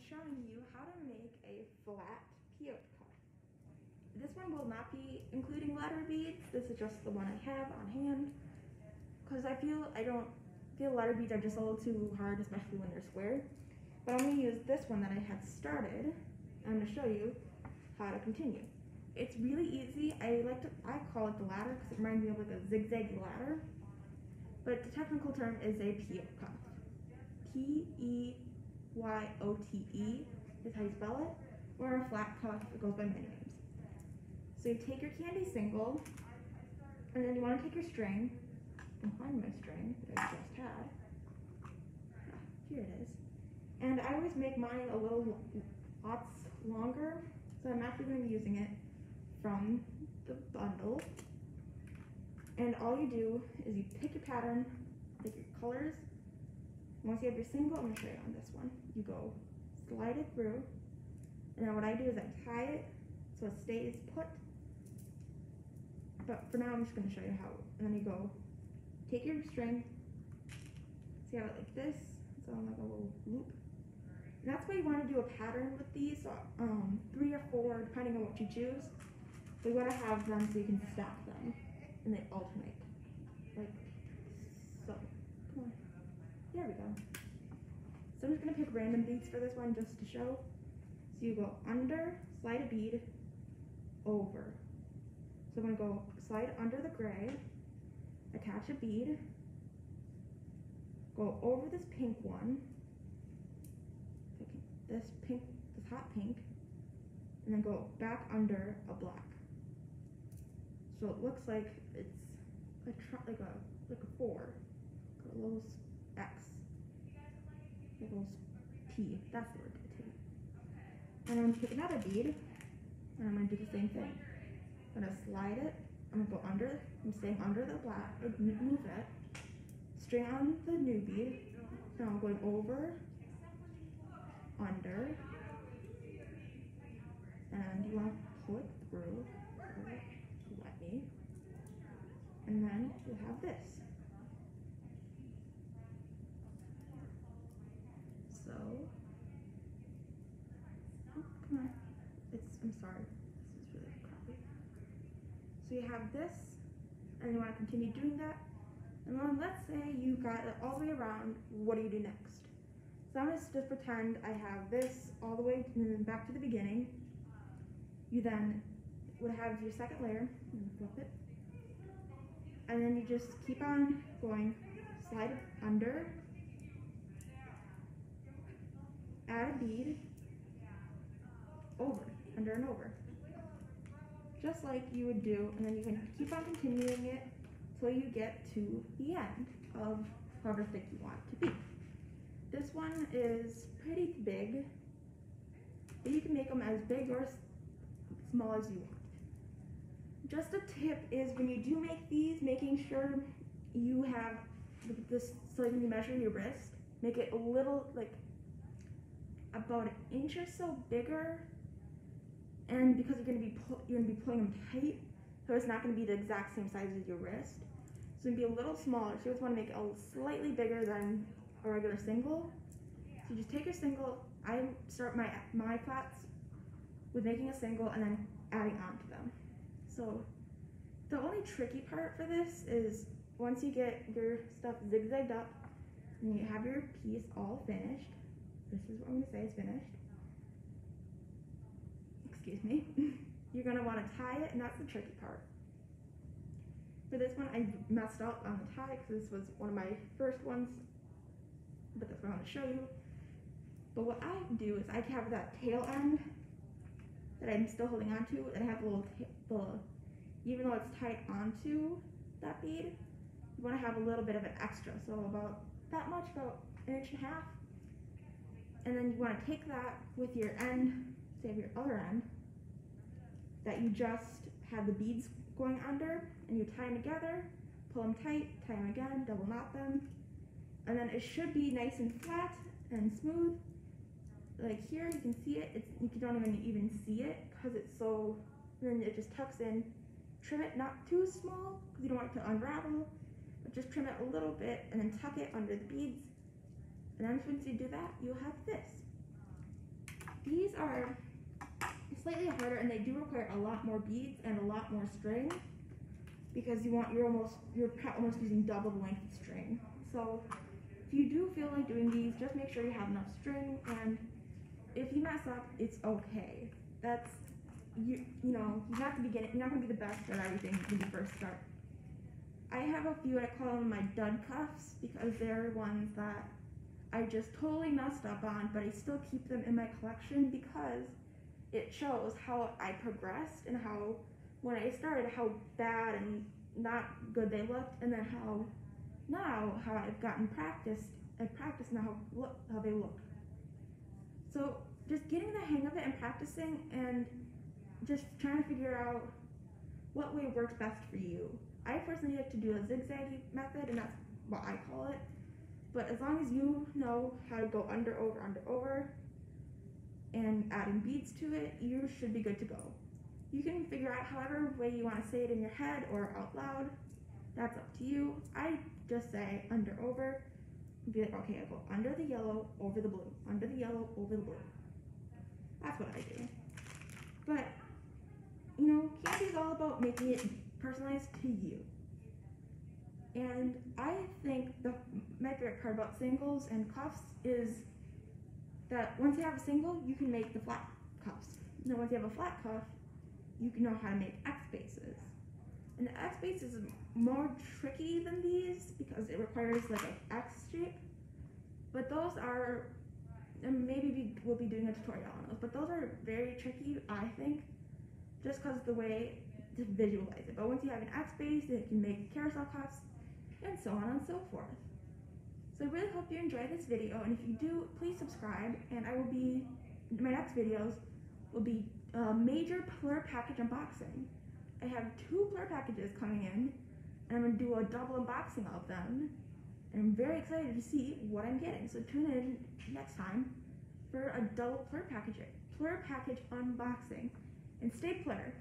showing you how to make a flat peyote cup. This one will not be including ladder beads. This is just the one I have on hand because I feel ladder beads are just a little too hard, especially when they're square. But I'm going to use this one that I had started. I'm going to show you how to continue. It's really easy. I call it the ladder because it reminds me of like a zigzag ladder. But the technical term is a peyote cup. P-E-Y-O-T-E is how you spell it, or a flat cuff. It goes by many names. So you take your candy single, and then you want to take your string. I can find my string that I just had. Here it is. And I always make mine a little lots longer, so I'm actually going to be using it from the bundle. And all you do is you pick your pattern, pick your colors. Once you have your single, I'm going to show you on this one. You go slide it through, and then what I do is I tie it so it stays put. But for now, I'm just going to show you how. And then you go take your string, so you have it like this, it's on like a little loop. And that's why you want to do a pattern with these, so 3 or 4, depending on what you choose. So you want to have them so you can stack them, and they alternate, like so. Come on. There we go. So I'm just going to pick random beads for this one just to show. So you go under, slide a bead, over. So I'm going to go slide under the gray, attach a bead, go over this pink one, this hot pink, and then go back under a black. So it looks like it's like a 4, a little X, a little P. That's the word to take. And I'm going to pick another bead, and I'm going to do the same thing. I'm going to slide it. I'm going to go under. I'm staying under the black. Move it. String on the new bead. Now I'm going over, under, and you want to pull it through. Let me. And then you have this. So, oh, come on. I'm sorry. This is really crappy. So you have this, and you want to continue doing that. And then let's say you got it all the way around. What do you do next? So I'm going to just pretend I have this all the way and then back to the beginning. You then would have your second layer, and flip it. And then you just keep on going, slide it under, add a bead, over, under and over. Just like you would do, and then you can keep on continuing it till you get to the end of however thick you want it to be. This one is pretty big, but you can make them as big or small as you want. Just a tip is when you do make these, making sure you have this, so when you measure your wrist, make it a little, like about an inch or so bigger, and because you're going to be pulling them tight, so it's not going to be the exact same size as your wrist. So it's going to be a little smaller. So you just want to make it slightly bigger than a regular single. So you just take your single. I start my flats with making a single and then adding on to them. So the only tricky part for this is once you get your stuff zigzagged up and you have your piece all finished, this is what I'm going to say is finished. Excuse me. You're going to want to tie it, and that's the tricky part. For this one, I messed up on the tie because this was one of my first ones, but that's what I want to show you. But what I do is I have that tail end that I'm still holding on to, and I have a little even though it's tied onto that bead, you want to have a little bit of an extra, so about that much, about 1.5 inches. And then you want to take that with your end, say your other end, that you just have the beads going under, and you tie them together, pull them tight, tie them again, double knot them, and then it should be nice and flat and smooth. Like here, you can see it. You don't even see it because it's so. Then it just tucks in. Trim it not too small because you don't want it to unravel, but just trim it a little bit and then tuck it under the beads. And then once you do that, you'll have this. These are slightly harder, and they do require a lot more beads and a lot more string, because you're almost using double the length of string. So if you do feel like doing these, just make sure you have enough string, and if you mess up, it's okay. That's you're not going to be the best at everything when you first start. I have a few, I call them my dud cuffs, because they're ones that I just totally messed up on, but I still keep them in my collection because it shows how I progressed, and how when I started, how bad and not good they looked, and then how I've gotten practice now how they look. So just getting the hang of it and practicing, and just trying to figure out what way works best for you. I personally like to do a zigzag method, and that's what I call it. But as long as you know how to go under, over, and adding beads to it, you should be good to go. You can figure out however way you want to say it in your head or out loud. That's up to you. I just say under, over, and be like, okay, I go under the yellow, over the blue, under the yellow, over the blue. That's what I do. But, candy is all about making it personalized to you. And I think my favorite part about singles and cuffs is that once you have a single, you can make the flat cuffs. Now, once you have a flat cuff, you can know how to make X bases. And the X base is more tricky than these because it requires like an X shape. But those are, and maybe we'll be doing a tutorial on those, but those are very tricky, I think, just because of the way to visualize it. But once you have an X base, it can make carousel cuffs, and so on and so forth. So I really hope you enjoyed this video, and if you do, please subscribe, and my next videos will be major Plur package unboxing. I have 2 Plur packages coming in, and I'm going to do a double unboxing of them, and I'm very excited to see what I'm getting. So tune in next time for a double Plur package unboxing, and stay Plur.